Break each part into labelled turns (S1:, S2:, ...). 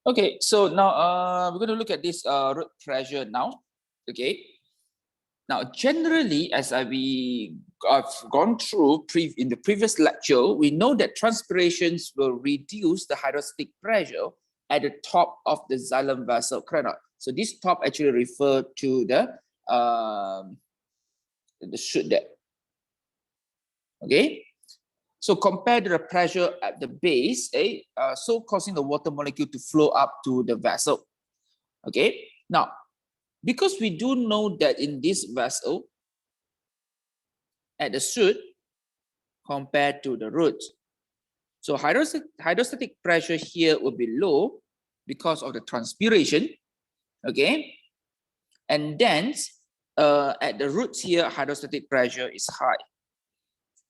S1: Okay, so now we're going to look at this root pressure now. Okay. Now, generally, as we have gone through in the previous lecture, we know that transpirations will reduce the hydrostatic pressure at the top of the xylem vessel crinoid. So this top actually refers to the chute there. Okay. So compare to the pressure at the base, so causing the water molecule to flow up to the vessel. Okay. Now, because we do know that in this vessel, at the chute compared to the root, so hydrostatic pressure here will be low because of the transpiration. Okay. And then at the roots here, hydrostatic pressure is high.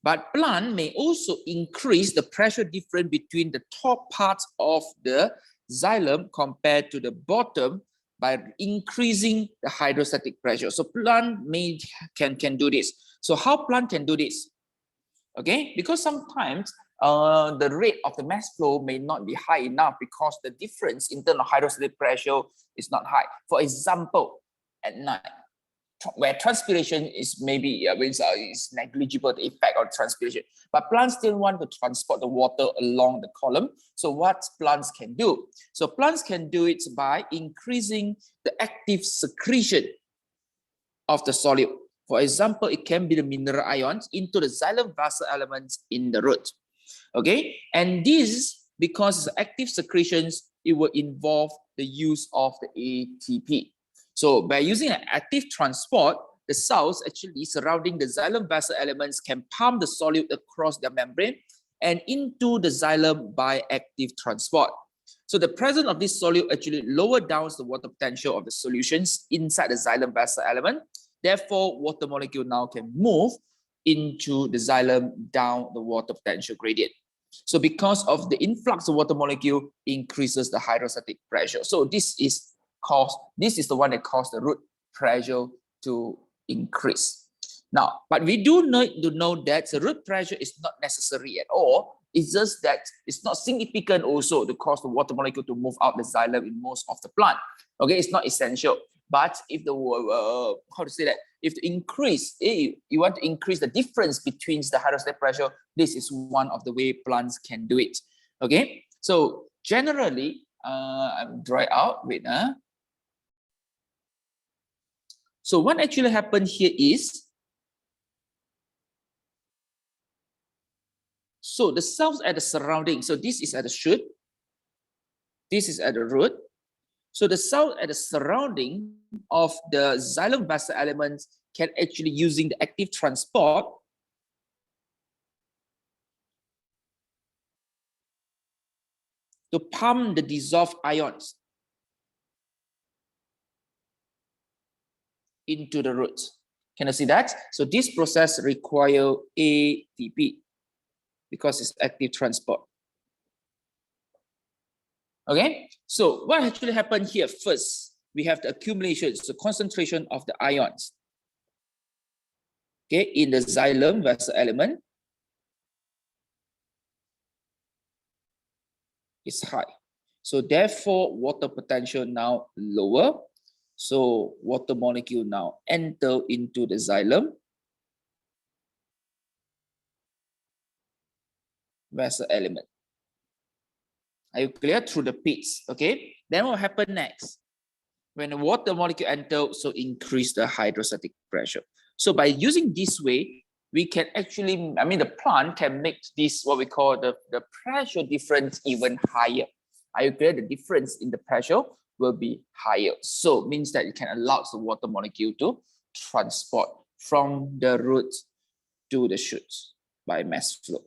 S1: But plant may also increase the pressure difference between the top parts of the xylem compared to the bottom by increasing the hydrostatic pressure. So plant can do this. So how plant can do this? Okay, because sometimes the rate of the mass flow may not be high enough because the difference in terms of hydrostatic pressure is not high. For example, at night, where transpiration is maybe is negligible, the effect of transpiration, but plants still want to transport the water along the column. So what plants can do? So plants can do it by increasing the active secretion of the solute. For example, it can be the mineral ions into the xylem vessel elements in the root. Okay, and this, because active secretions, it will involve the use of the ATP. So by using an active transport, the cells actually surrounding the xylem vessel elements can pump the solute across the membrane and into the xylem by active transport. So the presence of this solute actually lower down the water potential of the solutions inside the xylem vessel element. Therefore, water molecule now can move into the xylem down the water potential gradient. So because of the influx of water molecule increases the hydrostatic pressure. So this is the one that caused the root pressure to increase. Now, but we do need to know that the root pressure is not necessary at all. It's just that it's not significant also to cause the water molecule to move out the xylem in most of the plant. Okay, it's not essential. But if the if the increase, you want to increase the difference between the hydrostatic pressure, this is one of the way plants can do it. Okay, so generally, I'm dry out. Wait, So what actually happened here is, so the cells at the surrounding, so this is at the shoot, this is at the root. So the cell at the surrounding of the xylem vessel elements can actually using the active transport to pump the dissolved ions into the roots. Can you see that? So this process requires ATP because it's active transport. Okay, so what actually happened here? First, we have the accumulation, so concentration of the ions. Okay, in the xylem vessel element is high. So therefore, water potential now lower. So water molecule now enter into the xylem vessel element. Are you clear? Through the pits. Okay. Then what happened next? When the water molecule enter, so increase the hydrostatic pressure. So by using this way, we can actually, the plant can make this what we call the pressure difference even higher. Are you clear? The difference in the pressure will be higher. So it means that it can allow the water molecule to transport from the root to the shoots by mass flow.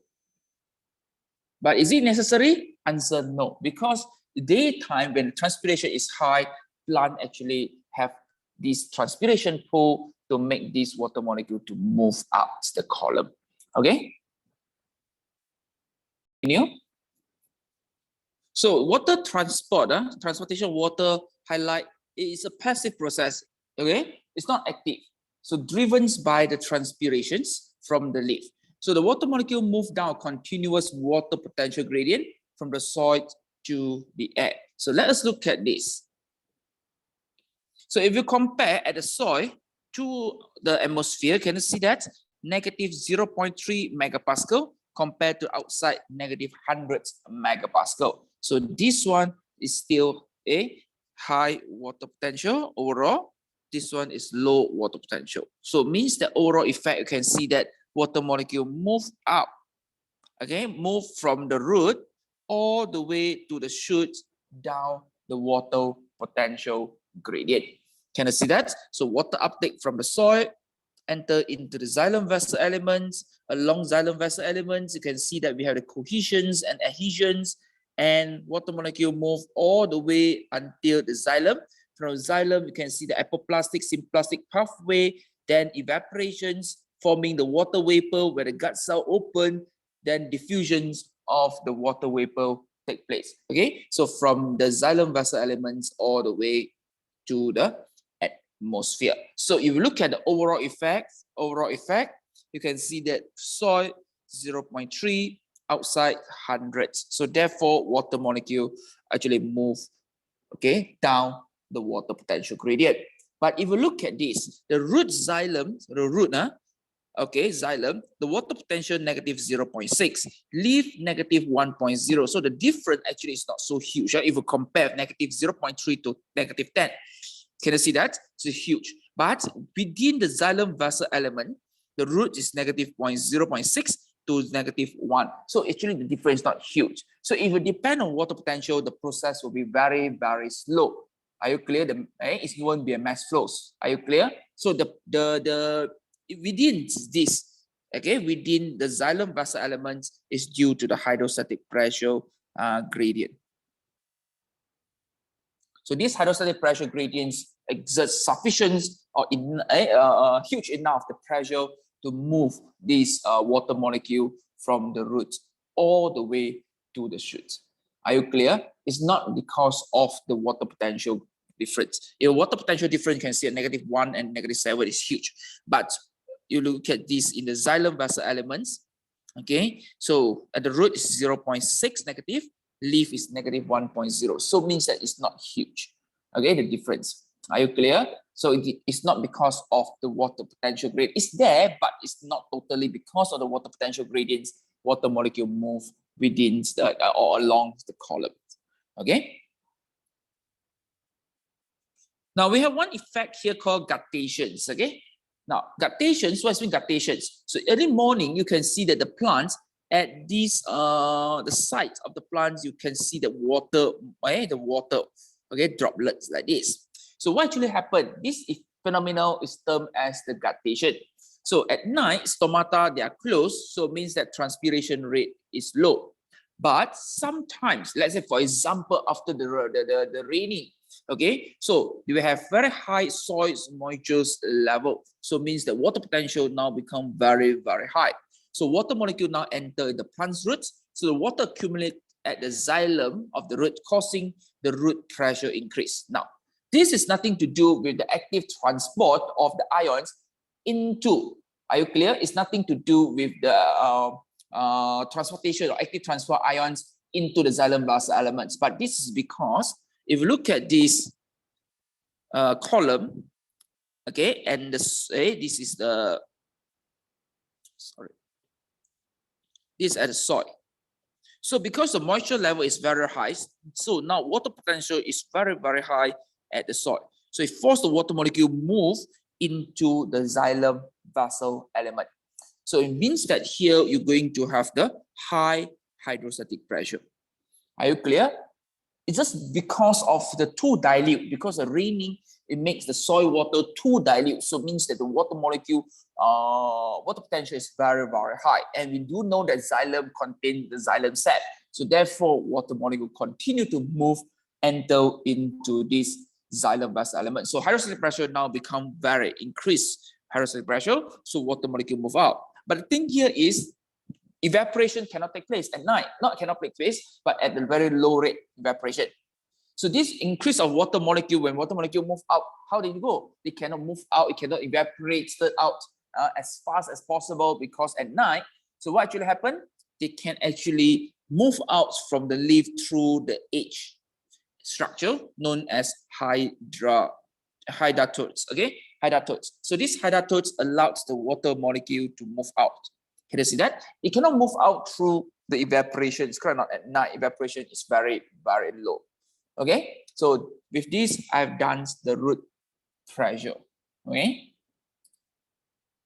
S1: But is it necessary? Answer no, because daytime when the transpiration is high, plant actually have this transpiration pool to make this water molecule to move out the column. Okay. Continue. So water transport, transportation water highlight is a passive process. Okay, it's not active. So driven by the transpirations from the leaf. So the water molecule move down a continuous water potential gradient from the soil to the air. So let us look at this. So if you compare at the soil to the atmosphere, can you see that? Negative 0.3 megapascal compared to outside negative 100 megapascal. So this one is still a high water potential overall. This one is low water potential. So it means the overall effect, you can see that water molecule move up, okay, move from the root all the way to the shoot down the water potential gradient. Can you see that? So water uptake from the soil enter into the xylem vessel elements. Along xylem vessel elements, you can see that we have the cohesions and adhesions, and water molecule move all the way until the xylem. From xylem, you can see the apoplastic, symplastic pathway, then evaporations, forming the water vapor where the gut cell open, then diffusions of the water vapor take place. Okay, so from the xylem vessel elements all the way to the atmosphere. So if you look at the overall effect, you can see that soil 0.3, outside 100. So therefore, water molecule actually move, okay, down the water potential gradient. But if you look at this, the root xylem, okay, xylem, the water potential negative 0.6, leaf negative 1.0. So the difference actually is not so huge. If you compare negative 0.3 to negative 10, can you see that? It's huge. But within the xylem vessel element, the root is negative 0.6 to negative 1. So actually the difference is not huge. So if you depend on water potential, the process will be very, very slow. Are you clear? It won't be a mass flows. Are you clear? So within this, okay, within the xylem vessel elements is due to the hydrostatic pressure gradient. So these hydrostatic pressure gradients exert sufficient or huge enough the pressure to move this water molecule from the root all the way to the shoot. Are you clear? It's not because of the water potential difference. If water potential difference, you can see a negative 1 and negative 7 is huge. But you look at this in the xylem vessel elements, okay? So at the root is 0.6 negative, leaf is negative 1.0. So means that it's not huge, okay, the difference. Are you clear? So it's not because of the water potential gradient. It's there, but it's not totally because of the water potential gradients. Water molecule move within the or along the column. Okay. Now we have one effect here called gutations. Okay. Now gutations. What's mean gutations? So early morning, you can see that the plants at these the site of the plants, you can see the water, okay, droplets like this. So what actually happened? This phenomenon is termed as the guttation. So at night, stomata, they are closed, so it means that transpiration rate is low. But sometimes, let's say for example, after the raining, okay, so you have very high soil moisture level. So it means the water potential now become very, very high. So water molecule now enter the plant's roots. So the water accumulate at the xylem of the root, causing the root pressure increase. Now, this is nothing to do with the active transport of the ions into, are you clear? It's nothing to do with the transportation or active transport ions into the xylem vessel elements. But this is because if you look at this column, okay, and this is the, sorry, this is at the soil. So because the moisture level is very high, so now water potential is very, very high at the soil. So it forces the water molecule move into the xylem vessel element. So it means that here you're going to have the high hydrostatic pressure. Are you clear? It's just because of the too dilute, because the raining, it makes the soil water too dilute. So it means that the water molecule, water potential is very, very high. And we do know that xylem contains the xylem sap. So therefore, water molecule continue to move, enter into this xylem vessel element. So hydrostatic pressure now become very increased hydrostatic pressure. So water molecule move out. But the thing here is evaporation cannot take place at night. Not cannot take place, but at a very low rate evaporation. So this increase of water molecule, when water molecule move out, how did it go? They cannot move out. It cannot evaporate out as fast as possible because at night. So what actually happened? They can actually move out from the leaf through the edge. structure known as hydatodes. Okay, hydatodes. So this hydatodes allows the water molecule to move out. Can you see that? It cannot move out through the evaporation. It's correct, not at night. Evaporation is very, very low. Okay, so with this, I've done the root pressure. Okay,